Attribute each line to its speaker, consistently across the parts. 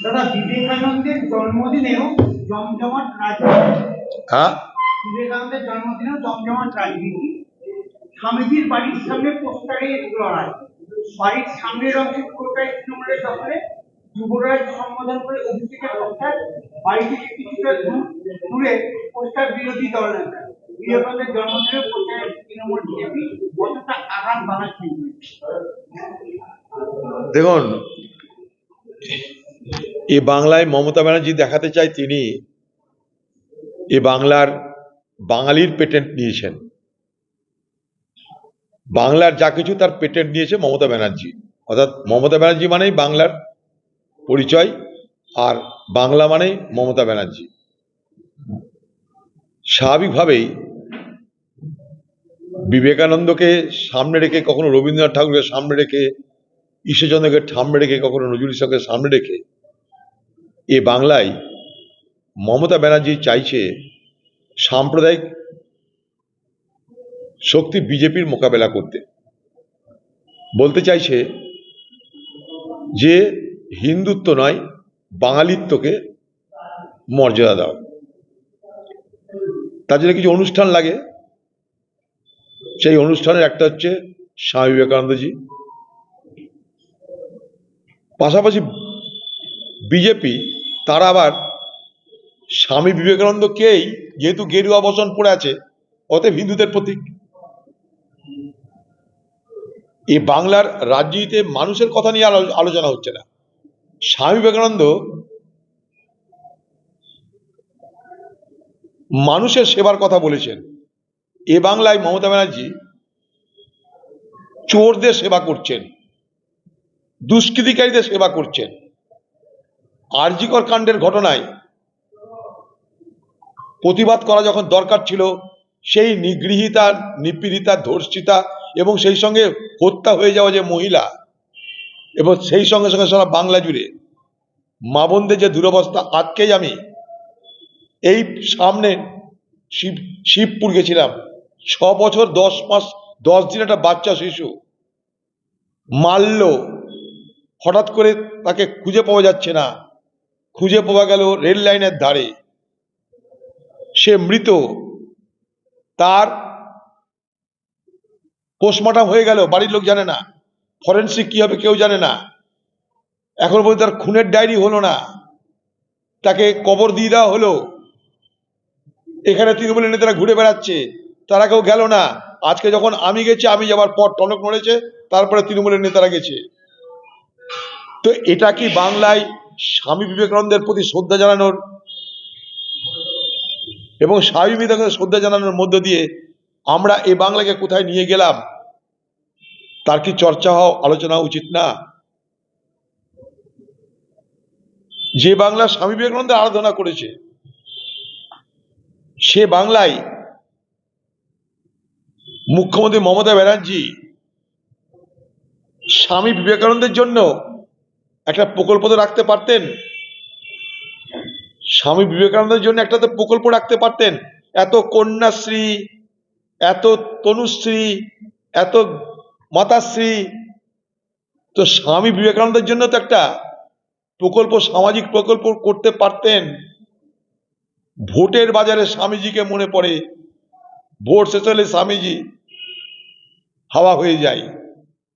Speaker 1: দাদা বিবেকানন্দের জন্মদিনেও জমজমাট রাজনীতি।
Speaker 2: হ্যাঁ,
Speaker 1: বিবেকানন্দের জন্মদিনেও জমজমাট রাজনীতি। স্বামীজির বাড়ির সামনে পোস্টারে লড়াই, বাড়ির সামনের অংশে পুরোটাই তৃণমূলের দখলে। যুবরাজ সম্বোধন করে অভিষেকের পোস্টার, বাড়ি থেকে কিছুটা দূরে পোস্টার বিরোধী দল নেতা। বিবেকানন্দের জন্মদিনেও পোস্টারে তৃণমূল বিজেপি কতটা আঘাত বানাচ্ছেন?
Speaker 2: দেখুন, এ বাংলায় মমতা ব্যানার্জি দেখাতে চায় তিনি এ বাংলার বাঙালির পেটেন্ট নিয়েছেন। বাংলার যা কিছু তার পেটেন্ট নিয়েছে মমতা ব্যানার্জি। অর্থাৎ মমতা ব্যানার্জি মানেই বাংলার পরিচয়, আর বাংলা মানেই মমতা ব্যানার্জি। স্বাভাবিকভাবেই বিবেকানন্দকে সামনে রেখে, কখনো রবীন্দ্রনাথ ঠাকুরকে সামনে রেখে, ঈশ্বরচন্দ্রকে সামনে রেখে, কখনো নজরুল ইসলামকে সামনে রেখে এ বাংলায় মমতা ব্যানার্জি চাইছে সাম্প্রদায়িক শক্তি বিজেপির মোকাবেলা করতে। বলতে চাইছে যে হিন্দুত্ব নয়, বাঙালিত্বকে মর্যাদা দাও। তার জন্য কিছু অনুষ্ঠান লাগে, সেই অনুষ্ঠানের একটা হচ্ছে স্বামী বিবেকানন্দজি। পাশাপাশি বিজেপি তারা আবার স্বামী বিবেকানন্দকেই, যেহেতু গেরুয়া বসন পড়ে আছে, অতএব হিন্দুদের প্রতীক। এই বাংলার রাজনীতিতে মানুষের কথা নিয়ে আলোচনা হচ্ছে না। স্বামী বিবেকানন্দ মানুষের সেবার কথা বলেছেন। এ বাংলায় মমতা ব্যানার্জি চোরদের সেবা করছেন, দুষ্কৃতিকারীদের সেবা করছেন। আর.জি. কর কাণ্ডের ঘটনায় প্রতিবাদ করা যখন দরকার ছিল, সেই নিগৃহীতা, নিপীড়িতা, ধর্ষিতা এবং সেই সঙ্গে হত্যা হয়ে যাওয়া যে মহিলা, এবং সেই সঙ্গে সঙ্গে সারা বাংলা জুড়ে মা বোনদের যে দুরবস্থা। আজকেই আমি এই সামনে শিবপুর গেছিলাম, 6 বছর 10 মাস 10 দিন একটা বাচ্চা শিশু মারল, হঠাৎ করে তাকে খুঁজে পাওয়া যাচ্ছে না, খুঁজে পাওয়া গেল রেল লাইনের ধারে, সে মৃত। তার পোস্টমর্টম হয়ে গেল, বাড়ির লোক জানে না, ফরেন্সিক কি হবে কেউ জানে না, এখন পর্যন্ত তার খুনের ডায়েরি হলো না, তাকে কবর দিয়ে দেওয়া হলো। এখানে তৃণমূলের নেতারা ঘুরে বেড়াচ্ছে, তারা কেউ গেল না। আজকে যখন আমি গেছি, আমি যাবার পর টনক নড়েছে, তারপরে তৃণমূলের নেতারা গেছে। তো এটা কি বাংলায় স্বামী বিবেকানন্দের প্রতি শ্রদ্ধা জানানোর এবং স্বামী বিবেকানন্দের শ্রদ্ধা জানানোর মধ্য দিয়ে আমরা এই বাংলাকে কোথায় নিয়ে গেলাম, তার কি চর্চা হওয়া, আলোচনা উচিত না? যে বাংলা স্বামী বিবেকানন্দের আরাধনা করেছে, সে বাংলায় মুখ্যমন্ত্রী মমতা ব্যানার্জি স্বামী বিবেকানন্দের জন্য একটা প্রকল্প তো রাখতে পারতেন। স্বামী বিবেকানন্দের জন্য একটা তো প্রকল্প রাখতে পারতেন। এত কন্যাশ্রী, এত তনুশ্রী, এত মাতাশ্রী, তো স্বামী বিবেকানন্দের জন্য তো একটা প্রকল্প, সামাজিক প্রকল্প করতে পারতেন। ভোটের বাজারে স্বামীজিকে মনে পড়ে, ভোট শেষ হলে স্বামীজি হাওয়া হয়ে যায়।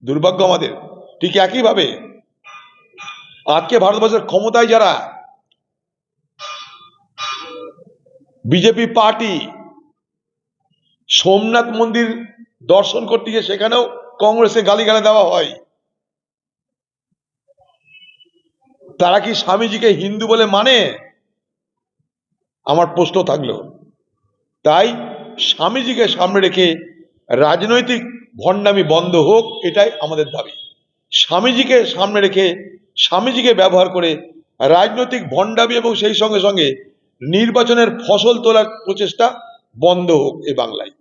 Speaker 2: দুর্ভাগ্য আমাদের। ঠিক একইভাবে আজকে ভারতবর্ষের ক্ষমতায় যারা, বিজেপি পার্টি, সোমনাথ মন্দির দর্শন করতে গিয়ে সেখানেও কংগ্রেসে গালিগালাজ দেওয়া হয়। তারা কি স্বামীজিকে হিন্দু বলে মানে? আমার প্রশ্ন থাকলো। তাই স্বামীজিকে সামনে রেখে রাজনৈতিক ভণ্ডামি বন্ধ হোক, এটাই আমাদের দাবি। স্বামীজিকে সামনে রেখে, স্বামীজিকে ব্যবহার করে রাজনৈতিক ভণ্ডামি এবং সেই সঙ্গে সঙ্গে নির্বাচনের ফসল তোলার প্রচেষ্টা বন্ধ হোক এ বাংলায়।